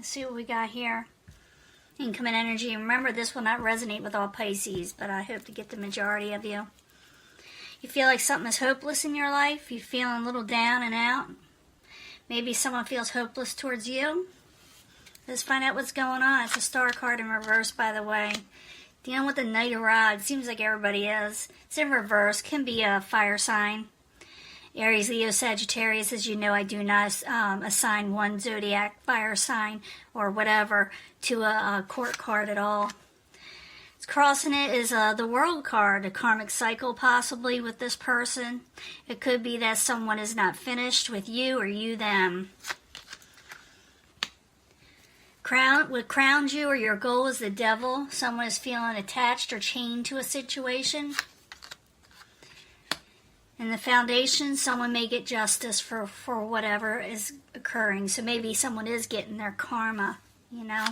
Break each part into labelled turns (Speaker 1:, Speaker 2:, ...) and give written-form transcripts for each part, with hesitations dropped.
Speaker 1: Let's see what we got here. Incoming energy. Remember, this will not resonate with all Pisces, but I hope to get the majority of you. You feel like something is hopeless in your life. You're feeling a little down and out. Maybe someone feels hopeless towards you. Let's find out what's going on. It's a star card in reverse, by the way. Dealing with the Knight of Rods. Seems like everybody is. It's in reverse. Can be a fire sign. Aries, Leo, Sagittarius. As you know, I do not assign one zodiac fire sign or whatever to a court card at all. Crossing it is the World card, a karmic cycle possibly with this person. It could be that someone is not finished with you or you them. What crowns you or your goal is the Devil. Someone is feeling attached or chained to a situation. In the Foundation, someone may get justice for whatever is occurring. So maybe someone is getting their karma, you know.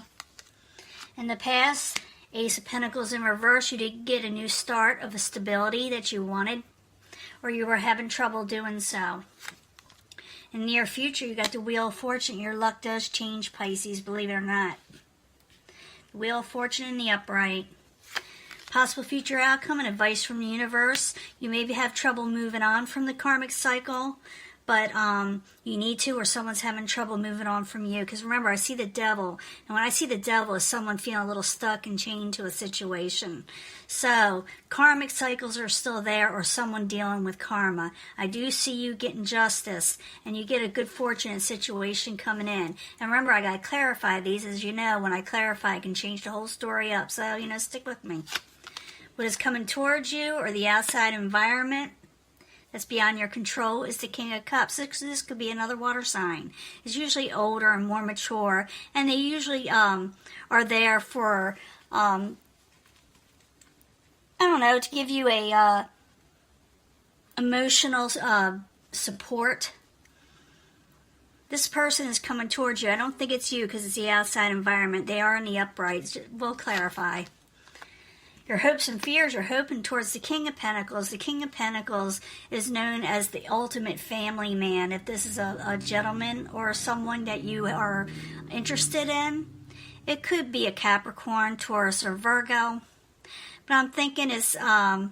Speaker 1: In the past, Ace of Pentacles in reverse, you did get a new start of a stability that you wanted, or you were having trouble doing so. In the near future, you got the Wheel of Fortune. Your luck does change, Pisces, believe it or not. The Wheel of Fortune in the upright. Possible future outcome and advice from the universe. You maybe have trouble moving on from the karmic cycle, but you need to, or someone's having trouble moving on from you. Because remember, I see the Devil, and when I see the Devil, it's someone feeling a little stuck and chained to a situation. So karmic cycles are still there, or someone dealing with karma. I do see you getting justice, and you get a good fortunate situation coming in. And remember, I got to clarify these. As you know, when I clarify, I can change the whole story up. So, you know, stick with me. What is coming towards you, or the outside environment that's beyond your control, is the King of Cups. This could be another water sign. It's usually older and more mature, and they usually are there for, I don't know, to give you a emotional support. This person is coming towards you. I don't think it's you because it's the outside environment. They are in the uprights. We'll clarify. Your hopes and fears are hoping towards the King of Pentacles. The King of Pentacles is known as the ultimate family man. If this is a gentleman or someone that you are interested in, it could be a Capricorn, Taurus, or Virgo. But I'm thinking is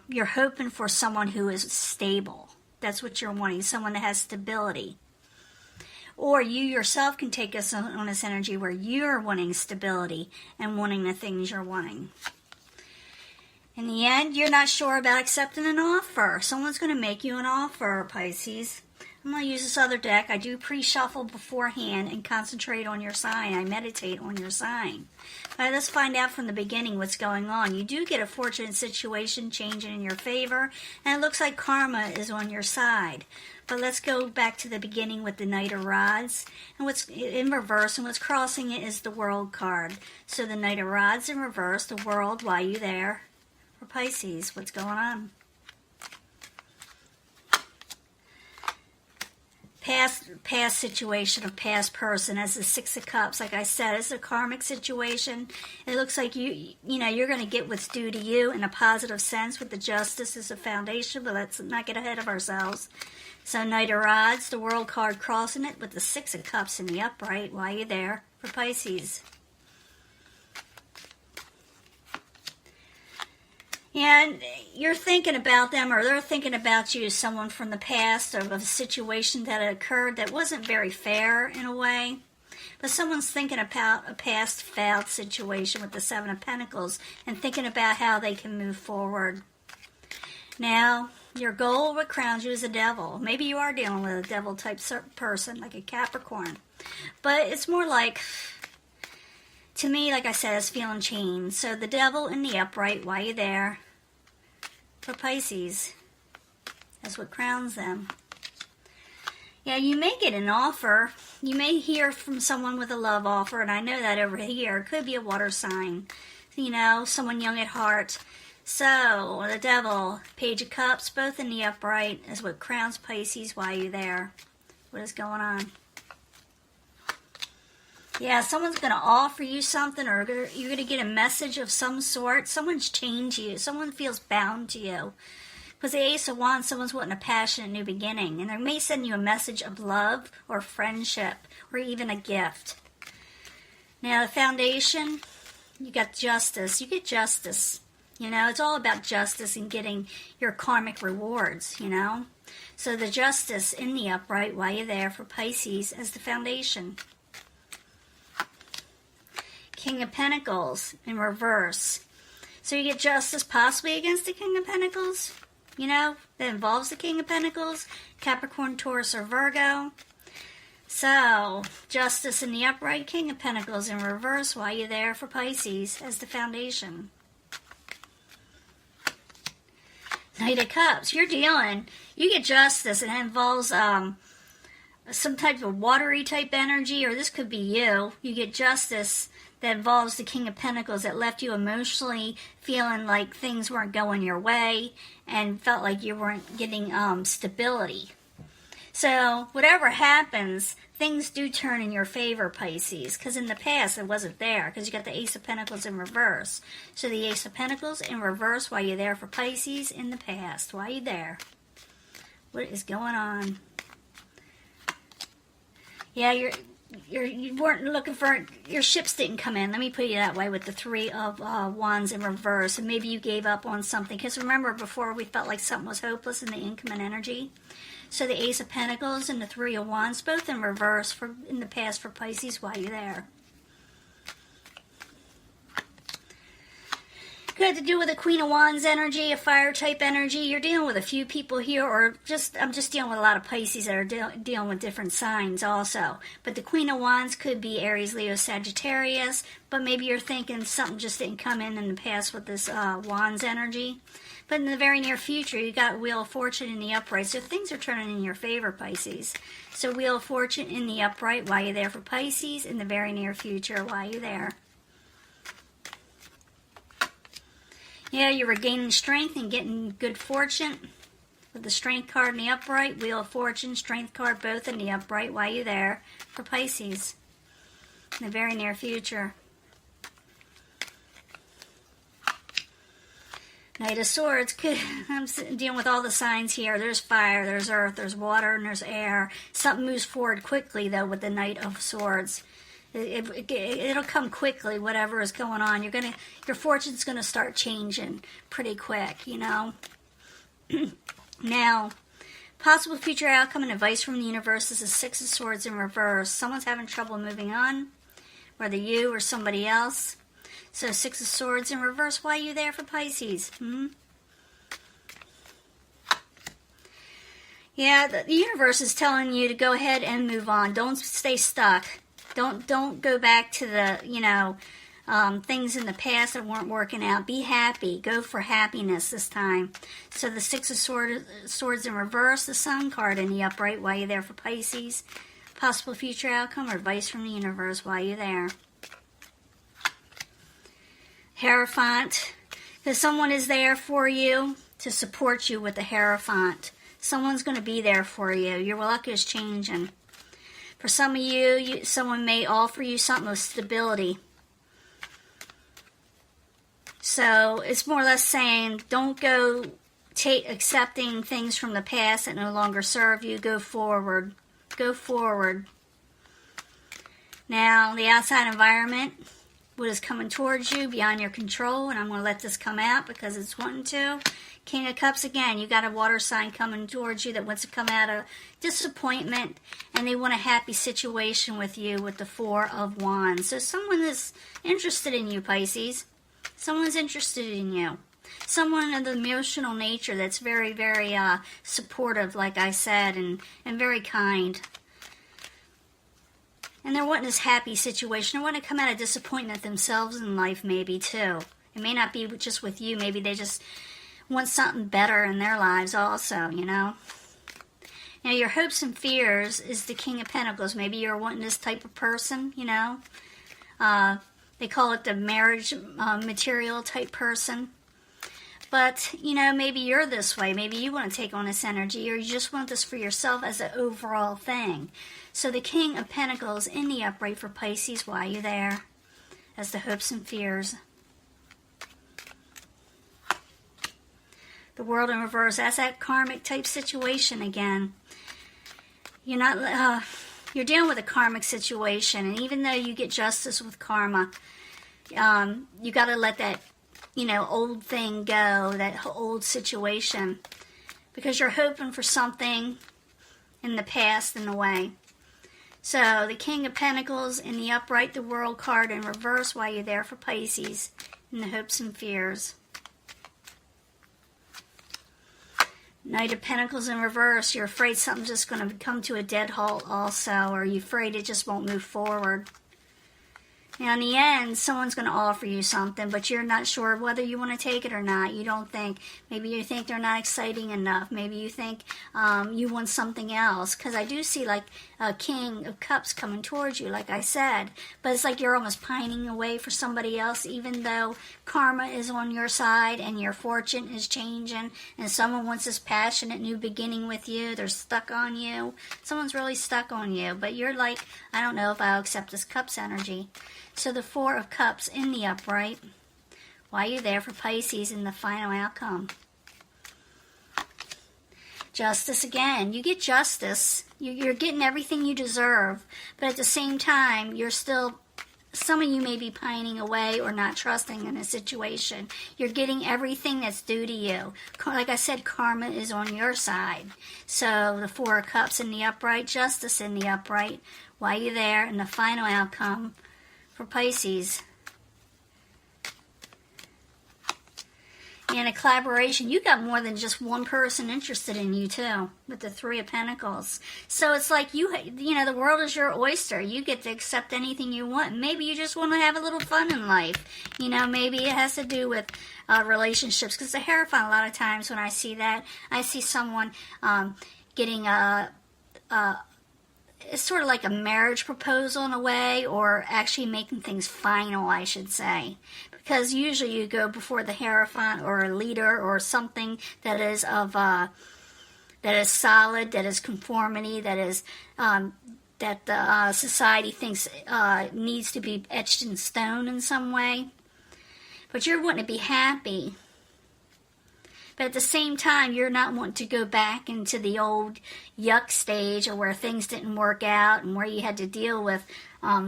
Speaker 1: you're hoping for someone who is stable. That's what you're wanting, someone that has stability. Or you yourself can take us on this energy where you're wanting stability and wanting the things you're wanting. In the end, you're not sure about accepting an offer. Someone's going to make you an offer, Pisces. I'm going to use this other deck. I do pre-shuffle beforehand and concentrate on your sign. I meditate on your sign. All right, let's find out from the beginning what's going on. You do get a fortunate situation changing in your favor, and it looks like karma is on your side. But let's go back to the beginning with the Knight of Rods. And what's in reverse, and what's crossing it is the World card. So the Knight of Rods in reverse, the World, why you there? For Pisces, what's going on? Past situation of past person as the Six of Cups. Like I said, it's a karmic situation. It looks like you're going to get what's due to you in a positive sense with the Justice as a foundation, but let's not get ahead of ourselves. So Knight of Rods, the World card crossing it with the Six of Cups in the upright. Why are you there? For Pisces. And you're thinking about them, or they're thinking about you as someone from the past, of a situation that occurred that wasn't very fair in a way. But someone's thinking about a past failed situation with the Seven of Pentacles and thinking about how they can move forward. Now, your goal, what crowns you, is a Devil. Maybe you are dealing with a Devil type person, like a Capricorn. But it's more like, to me, like I said, it's feeling chained. So the Devil in the upright, why you there? For Pisces. That's what crowns them. Yeah, you may get an offer. You may hear from someone with a love offer, and I know that over here. It could be a water sign. You know, someone young at heart. So, the Devil, Page of Cups, both in the upright, is what crowns Pisces. Why are you there? What is going on? Yeah, someone's going to offer you something, or you're going to get a message of some sort. Someone's chained you. Someone feels bound to you. Because the Ace of Wands, someone's wanting a passionate new beginning. And they may send you a message of love or friendship or even a gift. Now, the foundation, you got justice. You get justice. You know, it's all about justice and getting your karmic rewards, you know. So the justice in the upright while you're there for Pisces as the foundation. King of Pentacles in reverse. So you get justice possibly against the King of Pentacles, you know, that involves the King of Pentacles, Capricorn, Taurus, or Virgo. So, justice in the upright, King of Pentacles in reverse while you're there for Pisces as the foundation. Knight of Cups, you get justice, and it involves some type of watery type energy, or this could be you. You get justice that involves the King of Pentacles that left you emotionally feeling like things weren't going your way and felt like you weren't getting stability. So whatever happens, things do turn in your favor, Pisces, because in the past it wasn't there, because you got the Ace of Pentacles in reverse. So the Ace of Pentacles in reverse while you're there for Pisces in the past. Why are you there? What is going on? Yeah, you weren't looking for, your ships didn't come in. Let me put it that way with the Three of Wands in reverse. And maybe you gave up on something. Because remember, before we felt like something was hopeless in the incoming energy. So the Ace of Pentacles and the Three of Wands, both in reverse in the past for Pisces while you're there. Could have to do with a Queen of Wands energy, a fire type energy. You're dealing with a few people here, or I'm just dealing with a lot of Pisces that are dealing with different signs also. But the Queen of Wands could be Aries, Leo, Sagittarius, but maybe you're thinking something just didn't come in the past with this Wands energy. But in the very near future, you got Wheel of Fortune in the upright, so things are turning in your favor, Pisces. So Wheel of Fortune in the upright while you're there for Pisces, in the very near future while you're there. Yeah, you're regaining strength and getting good fortune. With the Strength card in the upright, Wheel of Fortune, Strength card both in the upright while you're there for Pisces. In the very near future. Knight of Swords. I'm dealing with all the signs here. There's fire, there's earth, there's water, and there's air. Something moves forward quickly, though, with the Knight of Swords. It'll come quickly, whatever is going on. Your fortune's going to start changing pretty quick, you know. Now, possible future outcome and advice from the universe is the Six of Swords in reverse. Someone's having trouble moving on, whether you or somebody else. So, Six of Swords in reverse. Why are you there for Pisces? Yeah, the universe is telling you to go ahead and move on. Don't stay stuck. Don't go back to the, things in the past that weren't working out. Be happy. Go for happiness this time. So the Six of Swords in reverse, the Sun card in the upright while you're there for Pisces. Possible future outcome or advice from the universe while you're there. Hierophant. Because someone is there for you to support you with the Hierophant. Someone's going to be there for you. Your luck is changing. For some of you, someone may offer you something with stability. So it's more or less saying, don't go accepting things from the past that no longer serve you. Go forward. Go forward. Now, the outside environment, what is coming towards you beyond your control, and I'm going to let this come out because it's wanting to. King of Cups again, you got a water sign coming towards you that wants to come out of disappointment, and they want a happy situation with you with the Four of Wands. So someone is interested in you, Pisces. Someone's interested in you. Someone of the emotional nature that's very, very supportive, like I said, and very kind. And they're wanting this happy situation. They want to come out of disappointment themselves in life, maybe, too. It may not be just with you. Maybe they just want something better in their lives also, you know. Now, your hopes and fears is the King of Pentacles. Maybe you're wanting this type of person, you know. They call it the marriage material type person. But, you know, maybe you're this way. Maybe you want to take on this energy, or you just want this for yourself as an overall thing. So the King of Pentacles in the upright for Pisces while you're there as the hopes and fears. The World in reverse, that's that karmic type situation again. You're not, You're dealing with a karmic situation, and even though you get justice with karma, you got to let that, old thing go, that old situation, because you're hoping for something in the past in the way. So the King of Pentacles in the upright, the World card in reverse, while you're there for Pisces, in the hopes and fears. Knight of Pentacles in reverse, you're afraid something's just going to come to a dead halt also, or you're afraid it just won't move forward. Now, in the end, someone's going to offer you something, but you're not sure whether you want to take it or not. You don't think. Maybe you think they're not exciting enough. Maybe you think you want something else. Because I do see, like, a King of Cups coming towards you, like I said. But it's like you're almost pining away for somebody else, even though karma is on your side and your fortune is changing. And someone wants this passionate new beginning with you. They're stuck on you. Someone's really stuck on you. But you're like, I don't know if I'll accept this Cups energy. So the Four of Cups in the upright, while you're there for Pisces in the final outcome. Justice again. You get justice. You're getting everything you deserve. But at the same time, you're still, some of you may be pining away or not trusting in a situation. You're getting everything that's due to you. Like I said, karma is on your side. So the Four of Cups in the upright, justice in the upright, while you're there in the final outcome for Pisces. And a collaboration. You got more than just one person interested in you too, with the Three of Pentacles. So it's like the world is your oyster. You get to accept anything you want. Maybe you just want to have a little fun in life. Maybe it has to do with relationships. Because the Hierophant, a lot of times when I see that, I see someone getting it's sort of like a marriage proposal in a way, or actually making things final, I should say. Because usually you go before the Hierophant or a leader or something that is that is solid, that is conformity, that is that the society thinks needs to be etched in stone in some way. But you're wanting to be happy. But at the same time, you're not wanting to go back into the old yuck stage, or where things didn't work out and where you had to deal with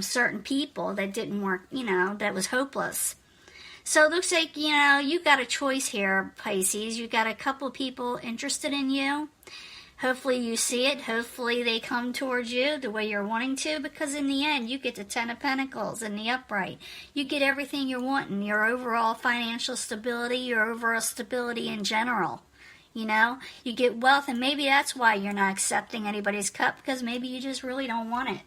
Speaker 1: certain people that didn't work, that was hopeless. So it looks like, you've got a choice here, Pisces. You've got a couple people interested in you. Hopefully you see it. Hopefully they come towards you the way you're wanting to, because in the end, you get the Ten of Pentacles in the upright. You get everything you're wanting, your overall financial stability, your overall stability in general. You get wealth, and maybe that's why you're not accepting anybody's cup, because maybe you just really don't want it,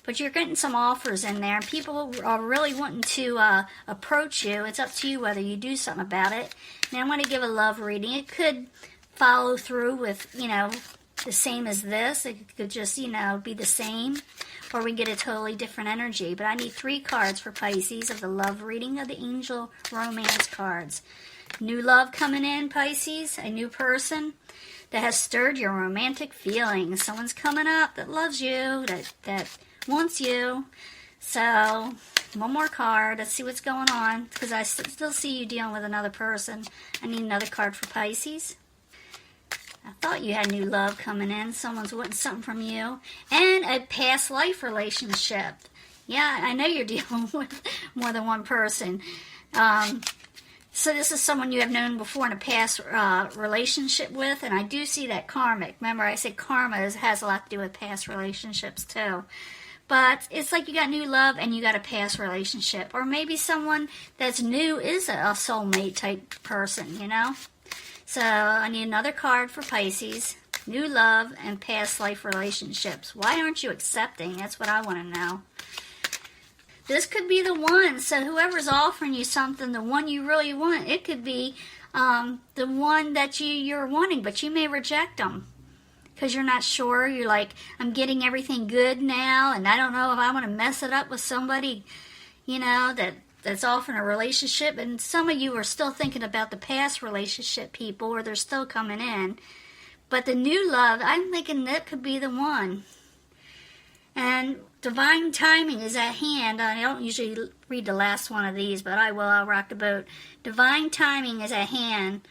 Speaker 1: But you're getting some offers in there, and people are really wanting to approach you. It's up to you whether you do something about it. Now I'm going to give a love reading. It could follow through with, the same as this. It could just, be the same. Or we get a totally different energy. But I need 3 cards for Pisces of the love reading of the angel romance cards. New love coming in, Pisces. A new person that has stirred your romantic feelings. Someone's coming up that loves you, that wants you. So, one more card. Let's see what's going on. Because I still see you dealing with another person. I need another card for Pisces. I thought you had new love coming in. Someone's wanting something from you. And a past life relationship. Yeah, I know you're dealing with more than one person. So this is someone you have known before in a past relationship with. And I do see that karmic. Remember, I said karma has a lot to do with past relationships too. But it's like you got new love and you got a past relationship. Or maybe someone that's new is a soulmate type person, So I need another card for Pisces. New love and past life relationships. Why aren't you accepting? That's what I want to know. This could be the one. So whoever's offering you something, the one you really want, it could be the one that you're wanting, but you may reject them. Because you're not sure. You're like, I'm getting everything good now, and I don't know if I want to mess it up with somebody, that's offering a relationship. And some of you are still thinking about the past relationship people, or they're still coming in. But the new love, I'm thinking that could be the one. And divine timing is at hand. I don't usually read the last one of these, but I will. I'll rock the boat. Divine timing is at hand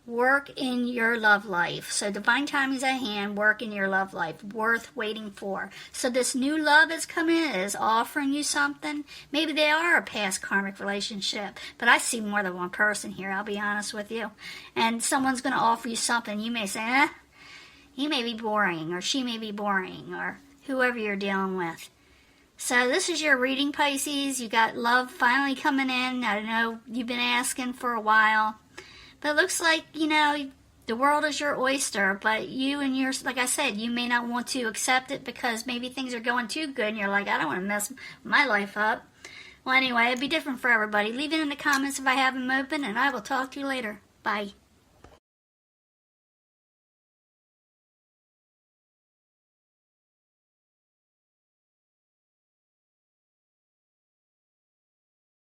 Speaker 1: work in your love life. So divine timing is at hand, work in your love life, worth waiting for. So this new love is coming in, is offering you something. Maybe they are a past karmic relationship, but I see more than one person here, I'll be honest with you. And someone's going to offer you something. You may say, he may be boring, or she may be boring, or whoever you're dealing with. So this is your reading, Pisces. You got love finally coming in. I know you've been asking for a while. But it looks like, the world is your oyster, but you and yours, like I said, you may not want to accept it because maybe things are going too good and you're like, I don't want to mess my life up. Well, anyway, it'd be different for everybody. Leave it in the comments if I have them open, and I will talk to you later. Bye.